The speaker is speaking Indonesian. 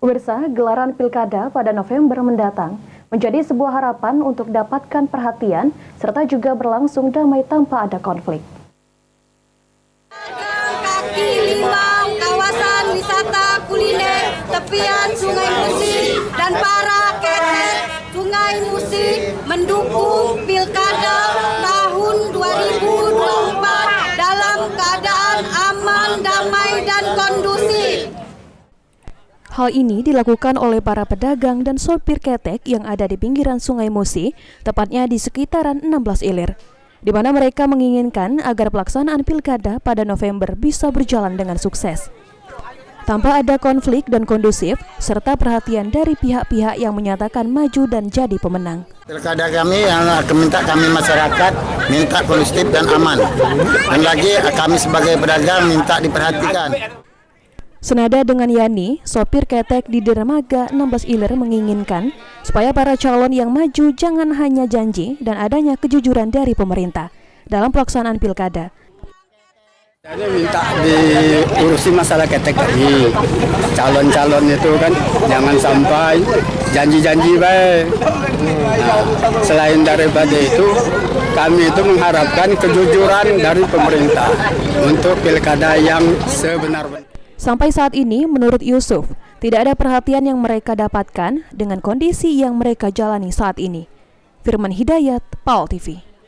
Pemirsa, gelaran pilkada pada November mendatang menjadi sebuah harapan untuk dapatkan perhatian serta juga berlangsung damai tanpa ada konflik. Kaki lima kawasan wisata kuliner tepian Sungai Musi dan para ketek Sungai Musi mendukung pilkada tahun 2024 dalam keadaan aman, damai dan kondusif. Hal ini dilakukan oleh para pedagang dan sopir ketek yang ada di pinggiran Sungai Musi, tepatnya di sekitaran 16 Ilir, di mana mereka menginginkan agar pelaksanaan pilkada pada November bisa berjalan dengan sukses. Tanpa ada konflik dan kondusif, serta perhatian dari pihak-pihak yang menyatakan maju dan jadi pemenang. Pilkada kami yang minta kami masyarakat minta kondusif dan aman. Dan lagi kami sebagai pedagang minta diperhatikan. Senada dengan Yani, sopir ketek di dermaga 16 Ilir menginginkan supaya para calon yang maju jangan hanya janji dan adanya kejujuran dari pemerintah dalam pelaksanaan pilkada. Saya minta diurusi masalah ketek tadi. Calon-calon itu kan jangan sampai janji-janji baik. Nah, selain daripada itu, kami itu mengharapkan kejujuran dari pemerintah untuk pilkada yang sebenar-benar. Sampai saat ini, menurut Yusuf, tidak ada perhatian yang mereka dapatkan dengan kondisi yang mereka jalani saat ini. Firman Hidayat, PAL TV.